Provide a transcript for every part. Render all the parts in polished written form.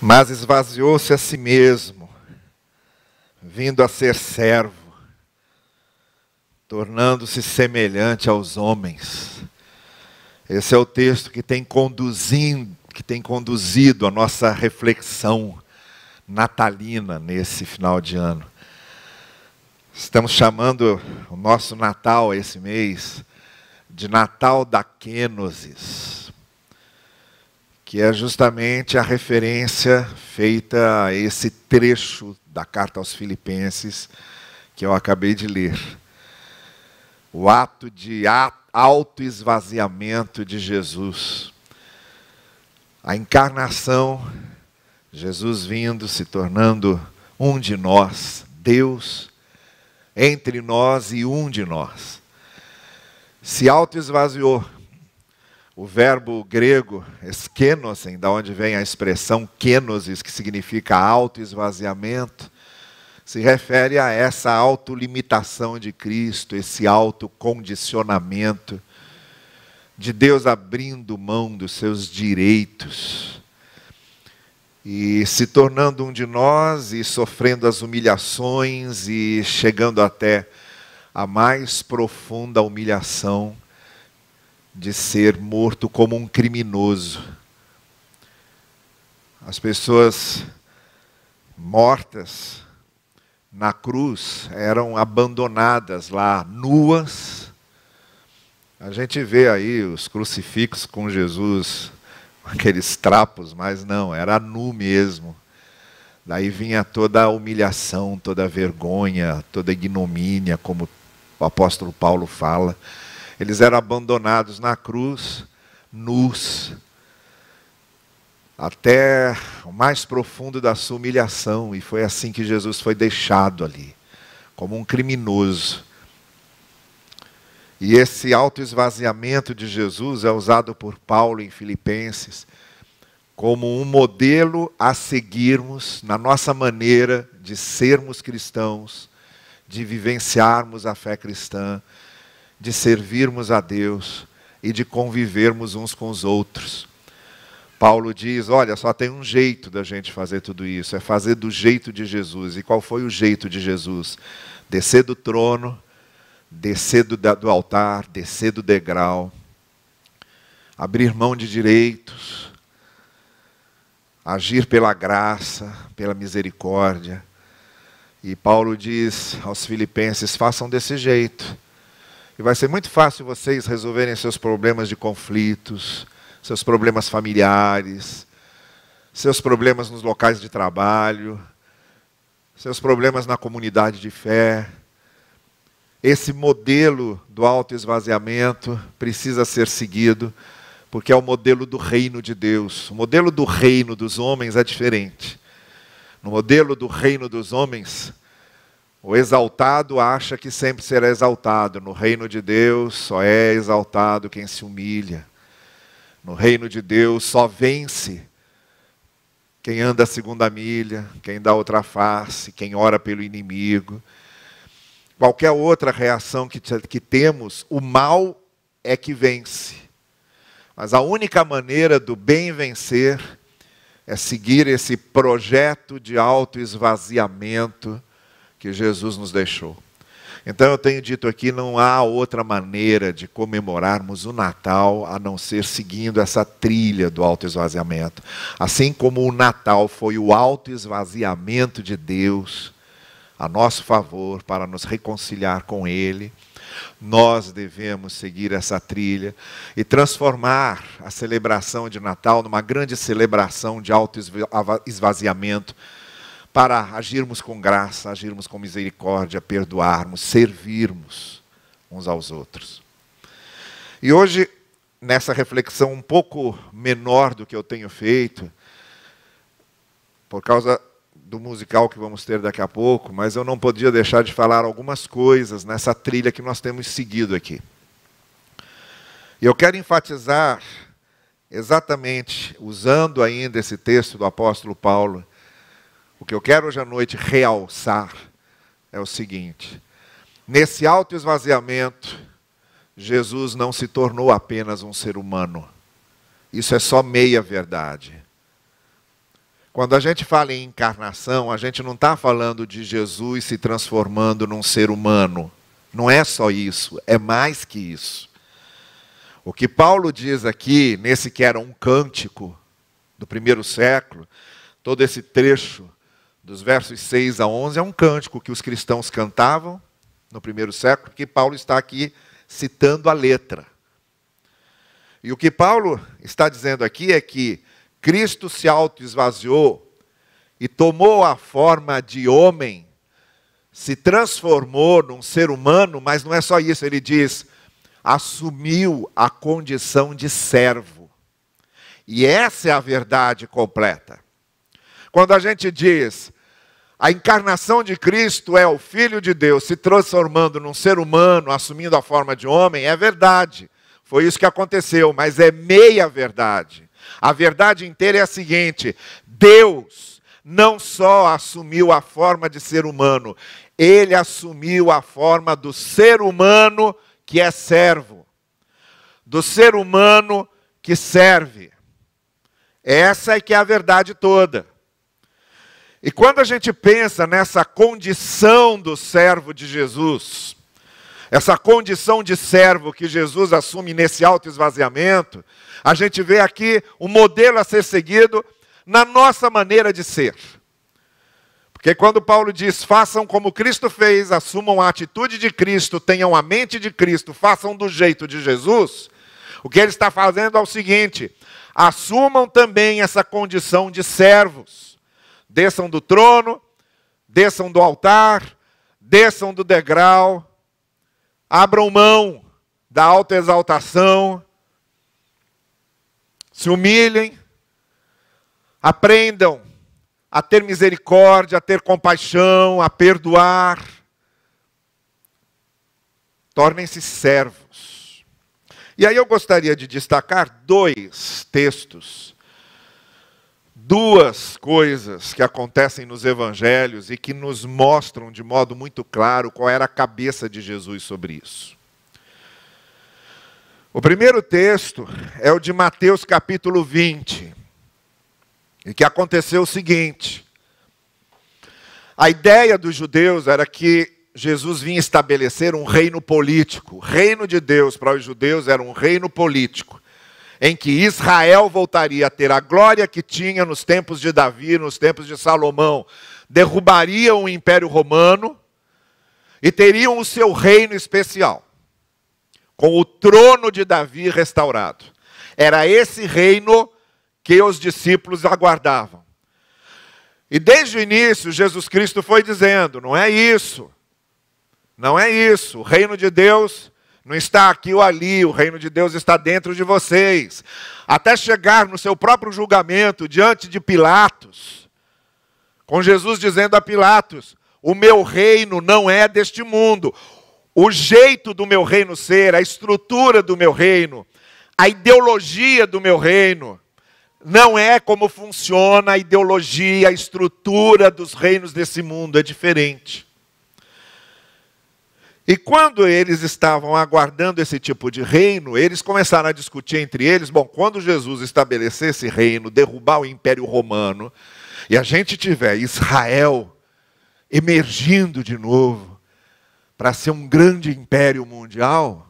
Mas esvaziou-se a si mesmo, vindo a ser servo, tornando-se semelhante aos homens. Esse é o texto que tem conduzido a nossa reflexão natalina nesse final de ano. Estamos chamando o nosso Natal esse mês de Natal da Kenosis, que é justamente a referência feita a esse trecho da carta aos Filipenses que eu acabei de ler. O ato de autoesvaziamento de Jesus. A encarnação, Jesus vindo, se tornando um de nós, Deus entre nós e um de nós. Se autoesvaziou. O verbo grego, skenosen, da onde vem a expressão kenosis, que significa autoesvaziamento, se refere a essa autolimitação de Cristo, esse autocondicionamento de Deus abrindo mão dos seus direitos e se tornando um de nós e sofrendo as humilhações e chegando até a mais profunda humilhação de ser morto como um criminoso. As pessoas mortas na cruz eram abandonadas lá, nuas. A gente vê aí os crucifixos com Jesus, aqueles trapos, mas não, era nu mesmo. Daí vinha toda a humilhação, toda a vergonha, toda a ignomínia, como o apóstolo Paulo fala. Eles eram abandonados na cruz, nus, até o mais profundo da sua humilhação. E foi assim que Jesus foi deixado ali, como um criminoso. E esse autoesvaziamento de Jesus é usado por Paulo em Filipenses como um modelo a seguirmos na nossa maneira de sermos cristãos, de vivenciarmos a fé cristã, de servirmos a Deus e de convivermos uns com os outros. Paulo diz, olha, só tem um jeito da gente fazer tudo isso, é fazer do jeito de Jesus. E qual foi o jeito de Jesus? Descer do trono, descer do altar, descer do degrau, abrir mão de direitos, agir pela graça, pela misericórdia. E Paulo diz aos Filipenses, façam desse jeito. E vai ser muito fácil vocês resolverem seus problemas de conflitos, seus problemas familiares, seus problemas nos locais de trabalho, seus problemas na comunidade de fé. Esse modelo do autoesvaziamento precisa ser seguido, porque é o modelo do reino de Deus. O modelo do reino dos homens é diferente. No modelo do reino dos homens, o exaltado acha que sempre será exaltado. No reino de Deus, só é exaltado quem se humilha. No reino de Deus, só vence quem anda a segunda milha, quem dá outra face, quem ora pelo inimigo. Qualquer outra reação que temos, o mal é que vence. Mas a única maneira do bem vencer é seguir esse projeto de autoesvaziamento que Jesus nos deixou. Então eu tenho dito aqui, não há outra maneira de comemorarmos o Natal a não ser seguindo essa trilha do autoesvaziamento. Assim como o Natal foi o autoesvaziamento de Deus a nosso favor para nos reconciliar com Ele, nós devemos seguir essa trilha e transformar a celebração de Natal numa grande celebração de autoesvaziamento, para agirmos com graça, agirmos com misericórdia, perdoarmos, servirmos uns aos outros. E hoje, nessa reflexão um pouco menor do que eu tenho feito, por causa do musical que vamos ter daqui a pouco, mas eu não podia deixar de falar algumas coisas nessa trilha que nós temos seguido aqui. E eu quero enfatizar, exatamente, usando ainda esse texto do apóstolo Paulo, o que eu quero hoje à noite realçar é o seguinte: nesse autoesvaziamento, Jesus não se tornou apenas um ser humano. Isso é só meia verdade. Quando a gente fala em encarnação, a gente não está falando de Jesus se transformando num ser humano. Não é só isso, é mais que isso. O que Paulo diz aqui, nesse que era um cântico do primeiro século, todo esse trecho dos versos 6 a 11 é um cântico que os cristãos cantavam no primeiro século, que Paulo está aqui citando a letra. E o que Paulo está dizendo aqui é que Cristo se auto-esvaziou e tomou a forma de homem, se transformou num ser humano, mas não é só isso, ele diz, assumiu a condição de servo. E essa é a verdade completa. Quando a gente diz, a encarnação de Cristo é o Filho de Deus se transformando num ser humano, assumindo a forma de homem, é verdade. Foi isso que aconteceu, mas é meia verdade. A verdade inteira é a seguinte, Deus não só assumiu a forma de ser humano, Ele assumiu a forma do ser humano que é servo, do ser humano que serve. Essa é que é a verdade toda. E quando a gente pensa nessa condição do servo de Jesus, essa condição de servo que Jesus assume nesse autoesvaziamento, a gente vê aqui um modelo a ser seguido na nossa maneira de ser. Porque quando Paulo diz, façam como Cristo fez, assumam a atitude de Cristo, tenham a mente de Cristo, façam do jeito de Jesus, o que ele está fazendo é o seguinte, assumam também essa condição de servos. Desçam do trono, desçam do altar, desçam do degrau, abram mão da autoexaltação, se humilhem, aprendam a ter misericórdia, a ter compaixão, a perdoar. Tornem-se servos. E aí eu gostaria de destacar dois textos, duas coisas que acontecem nos evangelhos e que nos mostram de modo muito claro qual era a cabeça de Jesus sobre isso. O primeiro texto é o de Mateus capítulo 20, e que aconteceu o seguinte, a ideia dos judeus era que Jesus vinha estabelecer um reino político, o reino de Deus para os judeus era um reino político, em que Israel voltaria a ter a glória que tinha nos tempos de Davi, nos tempos de Salomão, derrubariam o Império Romano e teriam o seu reino especial, com o trono de Davi restaurado. Era esse reino que os discípulos aguardavam. E desde o início, Jesus Cristo foi dizendo, não é isso, não é isso, o reino de Deus não está aqui ou ali, o reino de Deus está dentro de vocês. Até chegar no seu próprio julgamento, diante de Pilatos, com Jesus dizendo a Pilatos, o meu reino não é deste mundo. O jeito do meu reino ser, a estrutura do meu reino, a ideologia do meu reino, não é como funciona a ideologia, a estrutura dos reinos desse mundo, é diferente. E quando eles estavam aguardando esse tipo de reino, eles começaram a discutir entre eles, bom, quando Jesus estabelecer esse reino, derrubar o Império Romano, e a gente tiver Israel emergindo de novo, para ser um grande império mundial,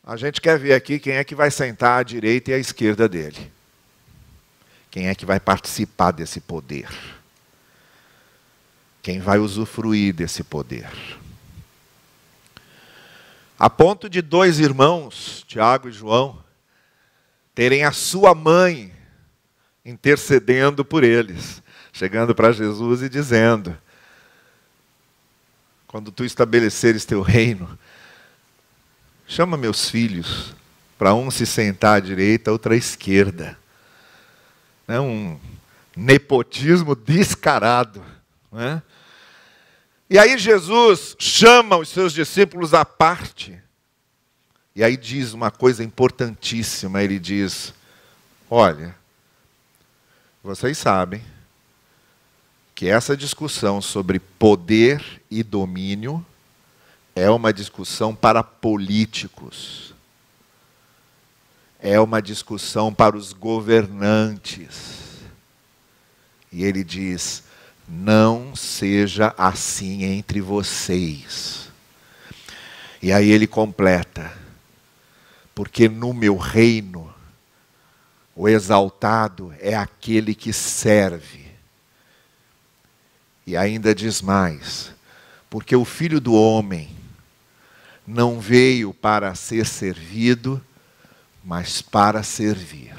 a gente quer ver aqui quem é que vai sentar à direita e à esquerda dele. Quem é que vai participar desse poder. Quem vai usufruir desse poder. A ponto de dois irmãos, Tiago e João, terem a sua mãe intercedendo por eles, chegando para Jesus e dizendo, quando tu estabeleceres teu reino, chama meus filhos, para um se sentar à direita, outro à esquerda. É um nepotismo descarado, não é? E aí Jesus chama os seus discípulos à parte. E aí diz uma coisa importantíssima. Ele diz, olha, vocês sabem que essa discussão sobre poder e domínio é uma discussão para políticos. é uma discussão para os governantes. E ele diz: não seja assim entre vocês. E aí ele completa: porque no meu reino, o exaltado é aquele que serve. E ainda diz mais: porque o Filho do Homem não veio para ser servido, mas para servir.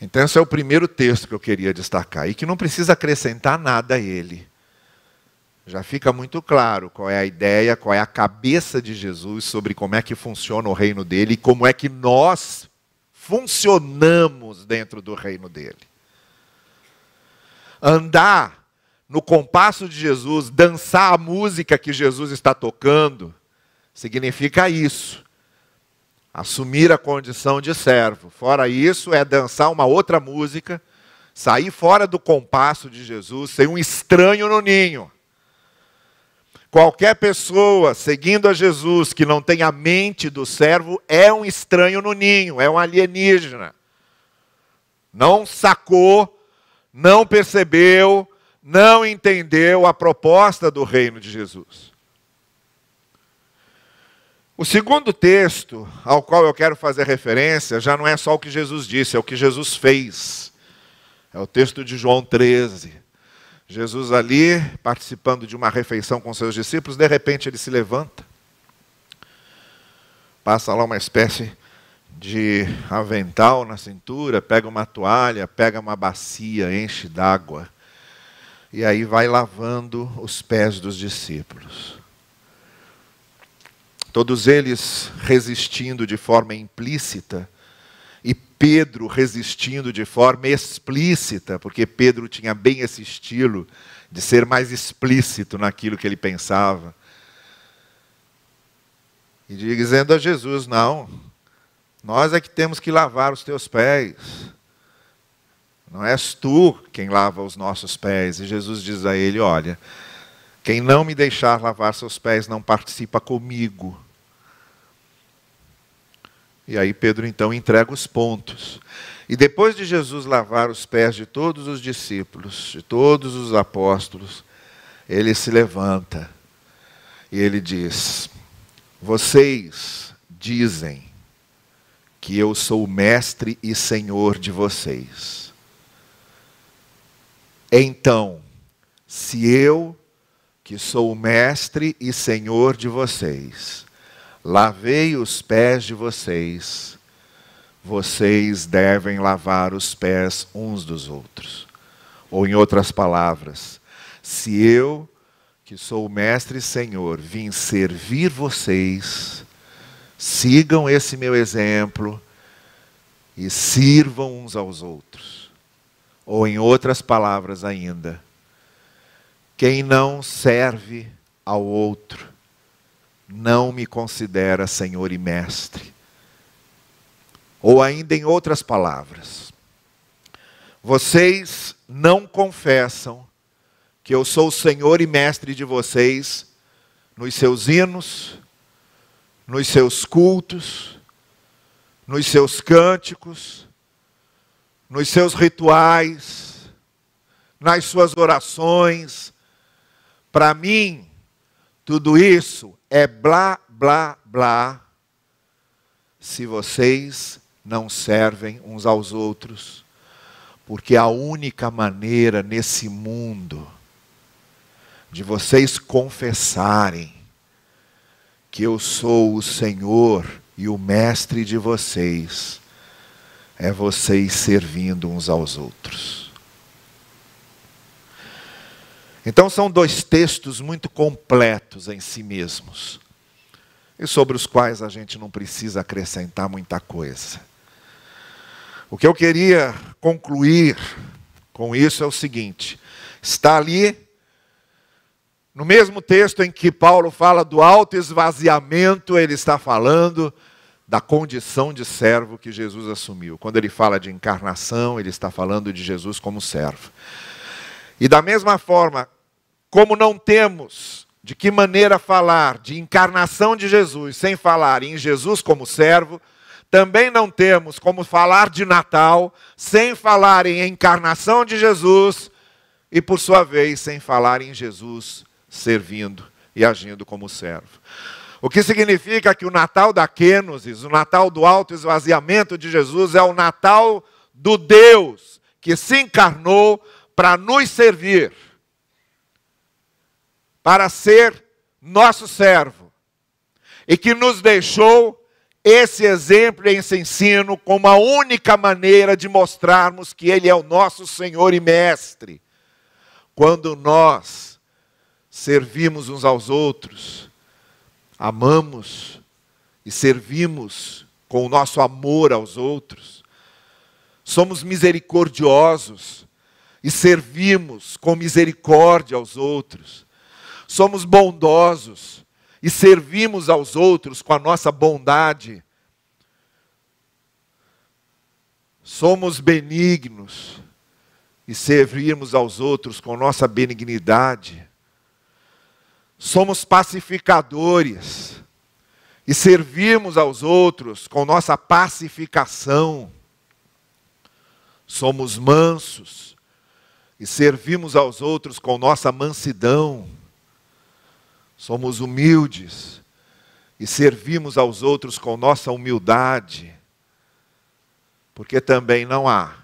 Então esse é o primeiro texto que eu queria destacar, e que não precisa acrescentar nada a ele. Já fica muito claro qual é a ideia, qual é a cabeça de Jesus sobre como é que funciona o reino dele e como é que nós funcionamos dentro do reino dele. Andar no compasso de Jesus, dançar a música que Jesus está tocando, significa isso. Assumir a condição de servo. Fora isso, é dançar uma outra música, sair fora do compasso de Jesus, ser um estranho no ninho. Qualquer pessoa seguindo a Jesus que não tem a mente do servo é um estranho no ninho, é um alienígena. Não sacou, não percebeu, não entendeu a proposta do reino de Jesus. O segundo texto ao qual eu quero fazer referência já não é só o que Jesus disse, é o que Jesus fez. É o texto de João 13. Jesus ali, participando de uma refeição com seus discípulos, de repente ele se levanta, passa lá uma espécie de avental na cintura, pega uma toalha, pega uma bacia, enche d'água, e aí vai lavando os pés dos discípulos. Todos eles resistindo de forma implícita, e Pedro resistindo de forma explícita, porque Pedro tinha bem esse estilo de ser mais explícito naquilo que ele pensava. E dizendo a Jesus: não, nós é que temos que lavar os teus pés. Não és tu quem lava os nossos pés. E Jesus diz a ele: olha, quem não me deixar lavar seus pés não participa comigo. E aí Pedro então entrega os pontos. E depois de Jesus lavar os pés de todos os discípulos, de todos os apóstolos, ele se levanta e ele diz: vocês dizem que eu sou o mestre e senhor de vocês. Então, se eu, que sou o mestre e senhor de vocês, lavei os pés de vocês, vocês devem lavar os pés uns dos outros. Ou em outras palavras, se eu, que sou o mestre e senhor, vim servir vocês, sigam esse meu exemplo e sirvam uns aos outros. Ou em outras palavras ainda, quem não serve ao outro, não me considera Senhor e Mestre. Ou ainda em outras palavras, vocês não confessam que eu sou o Senhor e Mestre de vocês nos seus hinos, nos seus cultos, nos seus cânticos, nos seus rituais, nas suas orações. Para mim, tudo isso é blá, blá, blá, se vocês não servem uns aos outros. Porque a única maneira nesse mundo de vocês confessarem que eu sou o Senhor e o Mestre de vocês é vocês servindo uns aos outros. Então são dois textos muito completos em si mesmos, e sobre os quais a gente não precisa acrescentar muita coisa. O que eu queria concluir com isso é o seguinte: está ali, no mesmo texto em que Paulo fala do autoesvaziamento, ele está falando da condição de servo que Jesus assumiu. Quando ele fala de encarnação, ele está falando de Jesus como servo. E da mesma forma, como não temos de que maneira falar de encarnação de Jesus sem falar em Jesus como servo, também não temos como falar de Natal sem falar em encarnação de Jesus e, por sua vez, sem falar em Jesus servindo e agindo como servo. O que significa que o Natal da Kênosis, o Natal do autoesvaziamento de Jesus, é o Natal do Deus que se encarnou para nos servir, para ser nosso servo, e que nos deixou esse exemplo e esse ensino como a única maneira de mostrarmos que Ele é o nosso Senhor e Mestre. Quando nós servimos uns aos outros, amamos e servimos com o nosso amor aos outros, somos misericordiosos e servimos com misericórdia aos outros, somos bondosos e servimos aos outros com a nossa bondade, somos benignos e servimos aos outros com nossa benignidade, somos pacificadores e servimos aos outros com nossa pacificação, somos mansos e servimos aos outros com nossa mansidão, somos humildes e servimos aos outros com nossa humildade, porque também não há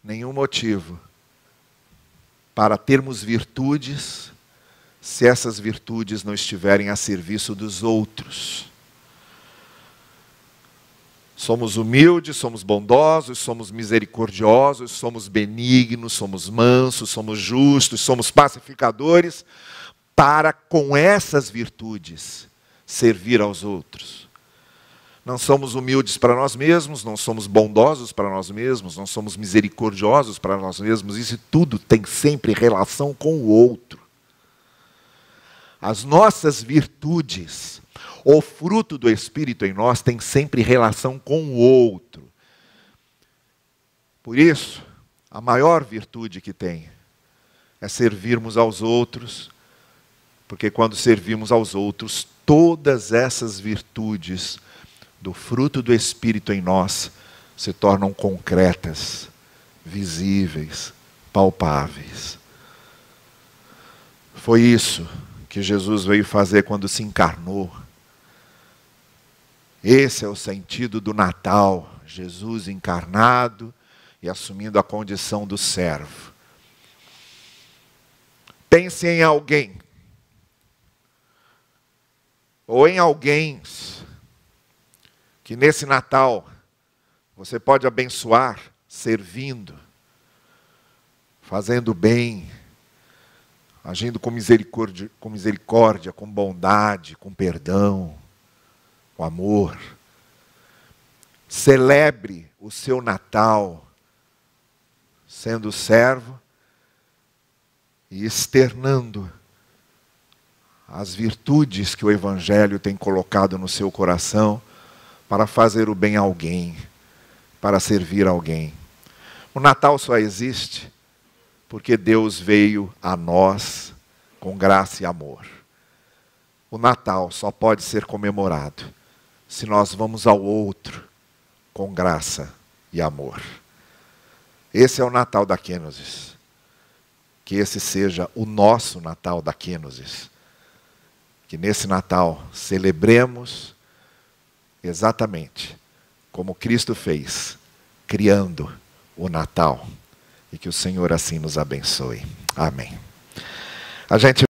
nenhum motivo para termos virtudes se essas virtudes não estiverem a serviço dos outros. Somos humildes, somos bondosos, somos misericordiosos, somos benignos, somos mansos, somos justos, somos pacificadores, para com essas virtudes servir aos outros. Não somos humildes para nós mesmos, não somos bondosos para nós mesmos, não somos misericordiosos para nós mesmos. Isso tudo tem sempre relação com o outro. As nossas virtudes, o fruto do Espírito em nós, tem sempre relação com o outro. Por isso, a maior virtude que tem é servirmos aos outros, porque quando servimos aos outros, todas essas virtudes do fruto do Espírito em nós se tornam concretas, visíveis, palpáveis. Foi isso que Jesus veio fazer quando se encarnou. Esse é o sentido do Natal, Jesus encarnado e assumindo a condição do servo. Pense em alguém, ou em alguém que nesse Natal você pode abençoar servindo, fazendo bem, agindo com misericórdia, com bondade, com perdão, com amor. Celebre o seu Natal sendo servo e externando as virtudes que o Evangelho tem colocado no seu coração para fazer o bem a alguém, para servir a alguém. O Natal só existe porque Deus veio a nós com graça e amor. O Natal só pode ser comemorado se nós vamos ao outro com graça e amor. Esse é o Natal da Kênosis. Que esse seja o nosso Natal da Kênosis. Que nesse Natal celebremos exatamente como Cristo fez, criando o Natal. E que o Senhor assim nos abençoe. Amém. A gente